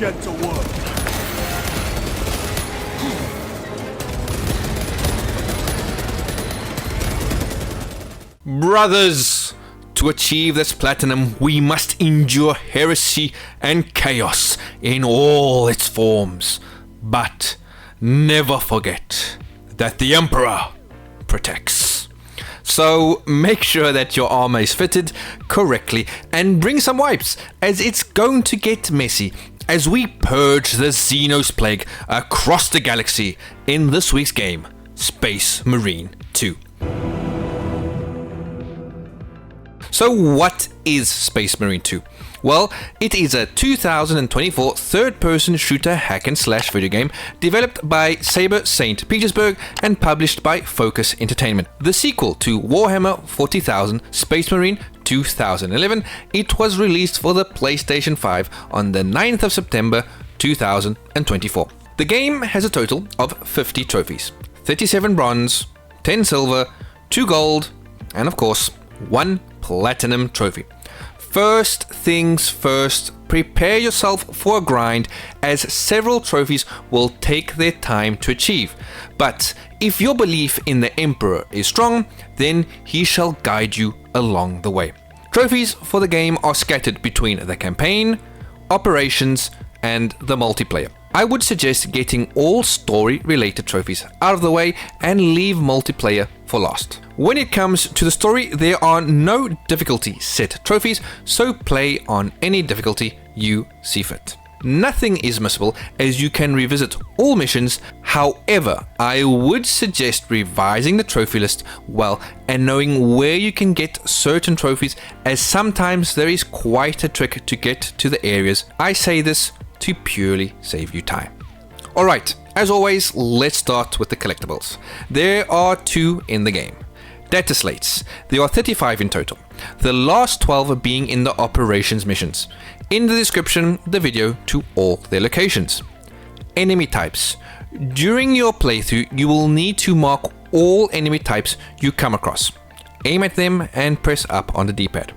get to work. Brothers, to achieve this platinum, we must endure heresy and chaos in all its forms. But never forget that the Emperor protects. So make sure that your armor is fitted correctly and bring some wipes, as it's going to get messy as we purge the Xenos plague across the galaxy in this week's game, Space Marine 2. So what is Space Marine 2? Well, it is a 2024 third-person shooter hack-and-slash video game developed by Saber St. Petersburg and published by Focus Entertainment. The sequel to Warhammer 40,000 Space Marine 2011, it was released for the PlayStation 5 on the 9th of September 2024. The game has a total of 50 trophies, 37 bronze, 10 silver, 2 gold, and of course, 1 platinum trophy. First things first, prepare yourself for a grind, as several trophies will take their time to achieve. But if your belief in the Emperor is strong, then he shall guide you along the way. Trophies for the game are scattered between the campaign, operations, and the multiplayer. I would suggest getting all story-related trophies out of the way and leave multiplayer for last. When it comes to the story, there are no difficulty set trophies, so play on any difficulty you see fit. Nothing is missable, as you can revisit all missions. However, I would suggest revising the trophy list well and knowing where you can get certain trophies, as sometimes there is quite a trick to get to the areas. I say this to purely save you time. Alright, as always, let's start with the collectibles. There are 2 in the game. Data slates. There are 35 in total, the last 12 being in the operations missions. In the description, the video to all their locations. Enemy types. During your playthrough, you will need to mark all enemy types you come across. Aim at them and press up on the D-pad.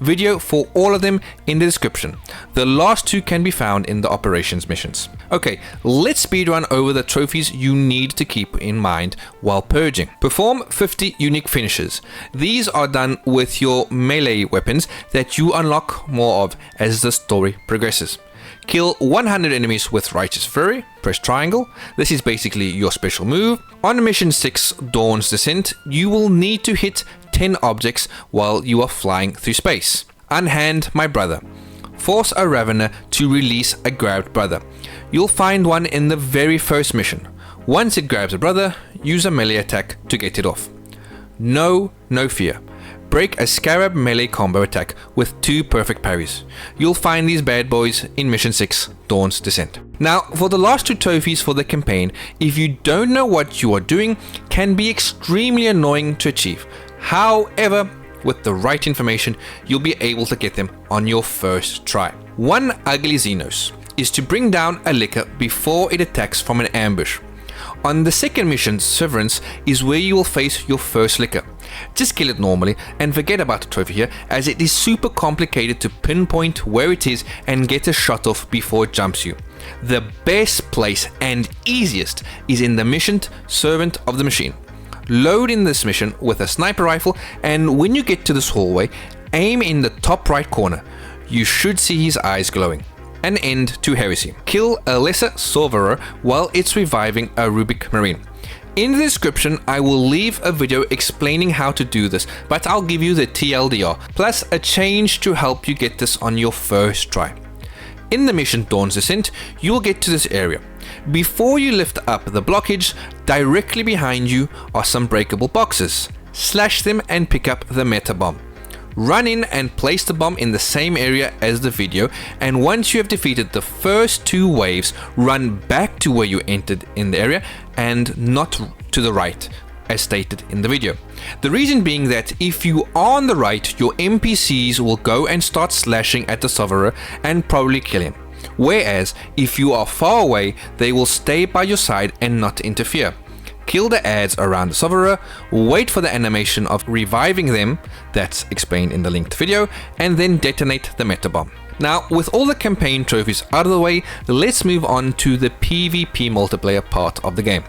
Video for all of them in the description. The last 2 can be found in the operations missions. Okay, let's speedrun over the trophies you need to keep in mind while purging. Perform 50 unique finishes. These are done with your melee weapons that you unlock more of as the story progresses. Kill 100 enemies with Righteous Fury, press triangle. This is basically your special move. On mission 6, Dawn's Descent, you will need to hit 10 objects while you are flying through space. Unhand my brother. Force a Ravener to release a grabbed brother. You'll find one in the very first mission. Once it grabs a brother, use a melee attack to get it off. No fear. Break a Scarab melee combo attack with 2 perfect parries. You'll find these bad boys in Mission 6, Dawn's Descent. Now, for the last 2 trophies for the campaign, if you don't know what you are doing, can be extremely annoying to achieve. However, with the right information, you'll be able to get them on your first try. One ugly Xenos is to bring down a licker before it attacks from an ambush. On the second mission, Severance, is where you will face your first licker. Just kill it normally and forget about the trophy here, as it is super complicated to pinpoint where it is and get a shot off before it jumps you. The best place and easiest is in the mission Servant of the Machine. Load in this mission with a sniper rifle, and when you get to this hallway, aim in the top right corner. You should see his eyes glowing. An end to heresy. Kill a lesser Sorcerer while it's reviving a Rubik Marine. In the description, I will leave a video explaining how to do this, but I'll give you the TLDR, plus a change to help you get this on your first try. In the mission Dawn's Descent, you'll get to this area. Before you lift up the blockage, directly behind you are some breakable boxes. Slash them and pick up the meta bomb. Run in and place the bomb in the same area as the video, and once you have defeated the first 2 waves, run back to where you entered in the area and not to the right, as stated in the video. The reason being that if you are on the right, your NPCs will go and start slashing at the Sorcerer and probably kill him. Whereas if you are far away, they will stay by your side and not interfere. Kill the ads around the Sorcerer, wait for the animation of reviving them, that's explained in the linked video, and then detonate the meta bomb. Now, with all the campaign trophies out of the way, let's move on to the PvP multiplayer part of the game.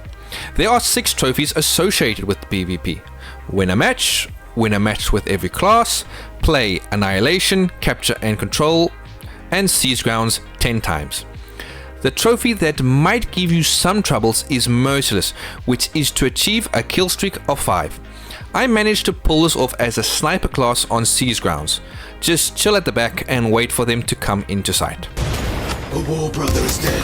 There are 6 trophies associated with PvP. Win a match with every class, play Annihilation, Capture and Control, and Seize Grounds 10 times. The trophy that might give you some troubles is Merciless, which is to achieve a kill streak of 5. I managed to pull this off as a sniper class on Seize Grounds. Just chill at the back and wait for them to come into sight. The War Brother is dead.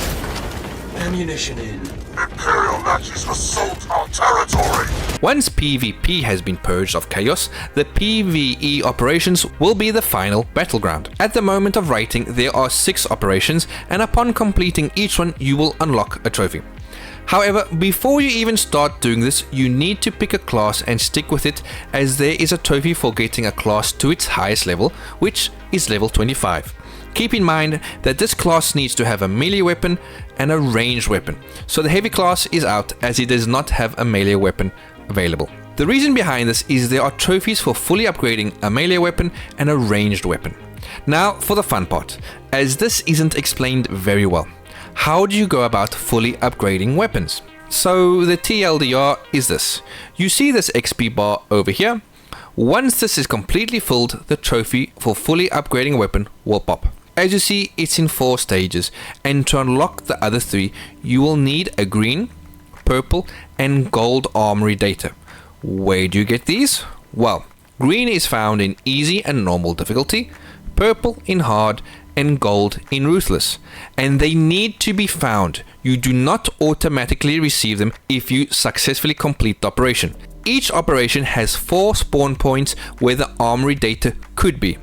Ammunition in. Imperial Nazis assault our territory! Once PvP has been purged of chaos, the PvE operations will be the final battleground. At the moment of writing, there are 6 operations, and upon completing each one, you will unlock a trophy. However, before you even start doing this, you need to pick a class and stick with it, as there is a trophy for getting a class to its highest level, which is level 25. Keep in mind that this class needs to have a melee weapon and a ranged weapon, so the heavy class is out as it does not have a melee weapon available. The reason behind this is there are trophies for fully upgrading a melee weapon and a ranged weapon. Now for the fun part, as this isn't explained very well. How do you go about fully upgrading weapons? So the TLDR is this. You see this XP bar over here? Once this is completely filled, the trophy for fully upgrading a weapon will pop. As you see, it's in 4 stages, and to unlock the other 3, you will need a green, purple and gold armory data. Where do you get these? Well, green is found in easy and normal difficulty, purple in hard, and gold in ruthless. And they need to be found. You do not automatically receive them if you successfully complete the operation. Each operation has 4 spawn points where the armory data could be.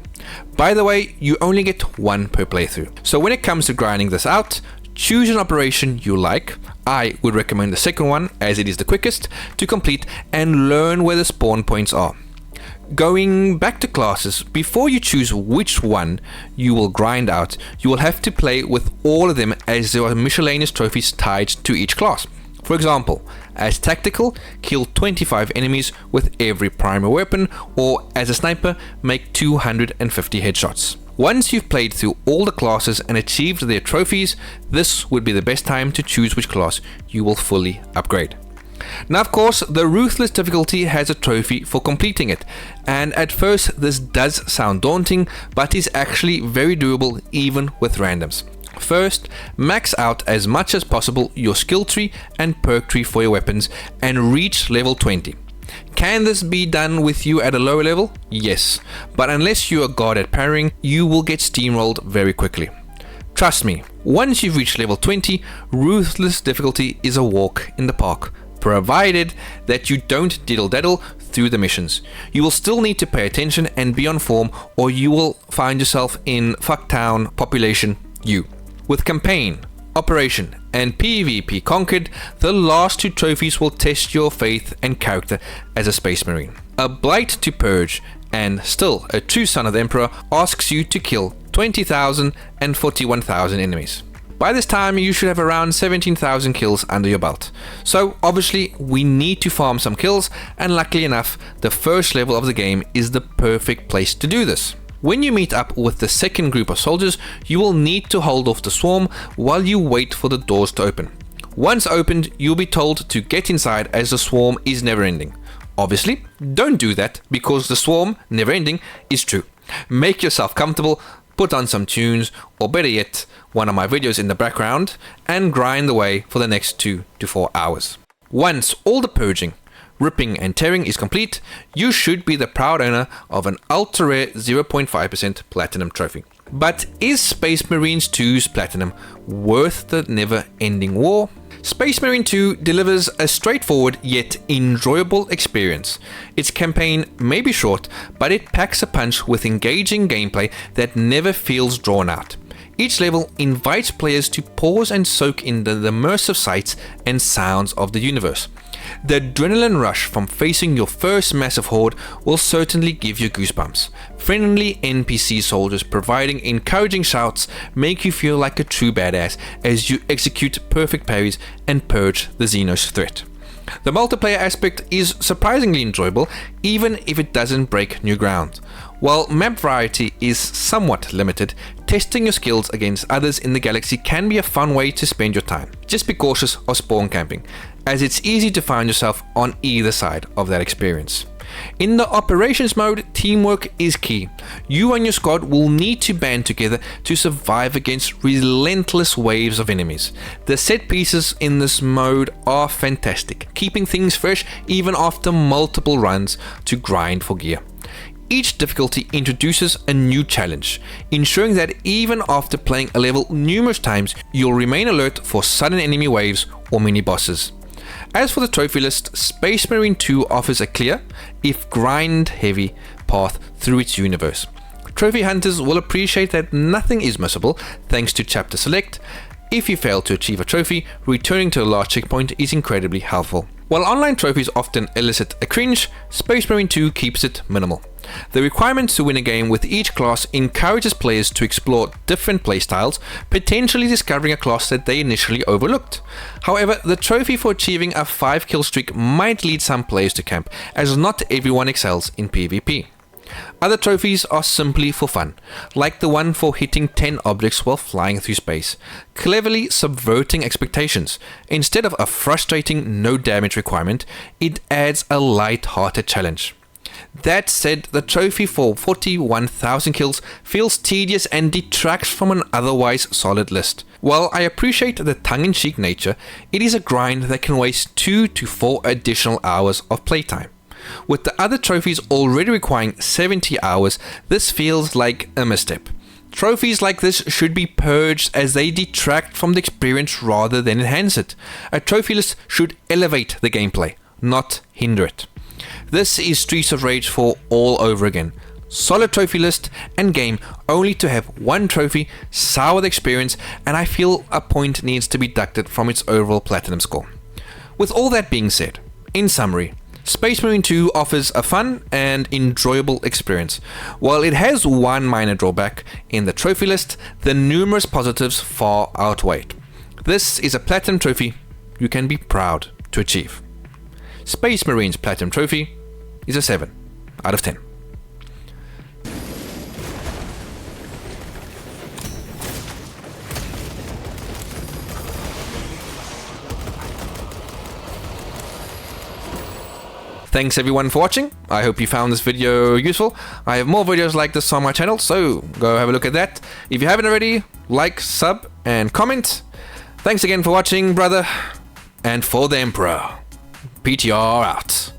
By the way, you only get 1 per playthrough. So when it comes to grinding this out, choose an operation you like. I would recommend the second one, as it is the quickest to complete, and learn where the spawn points are. Going back to classes, before you choose which one you will grind out, you will have to play with all of them, as there are miscellaneous trophies tied to each class. For example, as tactical, kill 25 enemies with every primary weapon, or as a sniper, make 250 headshots. Once you've played through all the classes and achieved their trophies, this would be the best time to choose which class you will fully upgrade. Now, of course, the Ruthless difficulty has a trophy for completing it, and at first this does sound daunting, but is actually very doable even with randoms. First, max out as much as possible your skill tree and perk tree for your weapons and reach level 20. Can this be done with you at a lower level? Yes, but unless you are god at parrying, you will get steamrolled very quickly. Trust me, once you've reached level 20, Ruthless difficulty is a walk in the park, provided that you don't diddle-daddle through the missions. You will still need to pay attention and be on form, or you will find yourself in Fucktown Population U. With Campaign, Operation and PvP conquered, the last 2 trophies will test your faith and character as a Space Marine. A Blight to Purge and still a true son of the Emperor asks you to kill 20,000 and 41,000 enemies. By this time you should have around 17,000 kills under your belt. So obviously we need to farm some kills, and luckily enough the first level of the game is the perfect place to do this. When you meet up with the second group of soldiers, you will need to hold off the swarm while you wait for the doors to open. Once opened, you'll be told to get inside, as the swarm is never ending. Obviously, don't do that, because the swarm, never ending, is true. Make yourself comfortable, put on some tunes, or better yet, one of my videos in the background, and grind away for the next 2 to 4 hours. Once all the purging, ripping and tearing is complete, you should be the proud owner of an ultra rare 0.5% platinum trophy. But is Space Marines 2's platinum worth the never-ending war? Space Marine 2 delivers a straightforward yet enjoyable experience. Its campaign may be short, but it packs a punch with engaging gameplay that never feels drawn out. Each level invites players to pause and soak in the immersive sights and sounds of the universe. The adrenaline rush from facing your first massive horde will certainly give you goosebumps. Friendly NPC soldiers providing encouraging shouts make you feel like a true badass as you execute perfect parries and purge the Xenos threat. The multiplayer aspect is surprisingly enjoyable, even if it doesn't break new ground. While map variety is somewhat limited, testing your skills against others in the galaxy can be a fun way to spend your time. Just be cautious of spawn camping, as it's easy to find yourself on either side of that experience. In the operations mode, teamwork is key. You and your squad will need to band together to survive against relentless waves of enemies. The set pieces in this mode are fantastic, keeping things fresh even after multiple runs to grind for gear. Each difficulty introduces a new challenge, ensuring that even after playing a level numerous times, you'll remain alert for sudden enemy waves or mini-bosses. As for the trophy list, Space Marine 2 offers a clear, if grind-heavy, path through its universe. Trophy hunters will appreciate that nothing is missable thanks to Chapter Select. If you fail to achieve a trophy, returning to the last checkpoint is incredibly helpful. While online trophies often elicit a cringe, Space Marine 2 keeps it minimal. The requirements to win a game with each class encourages players to explore different playstyles, potentially discovering a class that they initially overlooked. However, the trophy for achieving a 5-kill streak might lead some players to camp, as not everyone excels in PvP. Other trophies are simply for fun, like the one for hitting 10 objects while flying through space, cleverly subverting expectations. Instead of a frustrating no damage requirement, it adds a light-hearted challenge. That said, the trophy for 41,000 kills feels tedious and detracts from an otherwise solid list. While I appreciate the tongue-in-cheek nature, it is a grind that can waste 2 to 4 additional hours of playtime. With the other trophies already requiring 70 hours, this feels like a misstep. Trophies like this should be purged as they detract from the experience rather than enhance it. A trophy list should elevate the gameplay, not hinder it. This is Streets of Rage 4 all over again. Solid trophy list and game only to have one trophy sour the experience, and I feel a point needs to be deducted from its overall platinum score. With all that being said, in summary, Space Marine 2 offers a fun and enjoyable experience. While it has one minor drawback in the trophy list, the numerous positives far outweigh it. This is a platinum trophy you can be proud to achieve. Space Marine's platinum trophy is a 7 out of 10. Thanks everyone for watching. I hope you found this video useful. I have more videos like this on my channel, so go have a look at that. If you haven't already, like, sub, and comment. Thanks again for watching, brother. And for the Emperor, PTR out.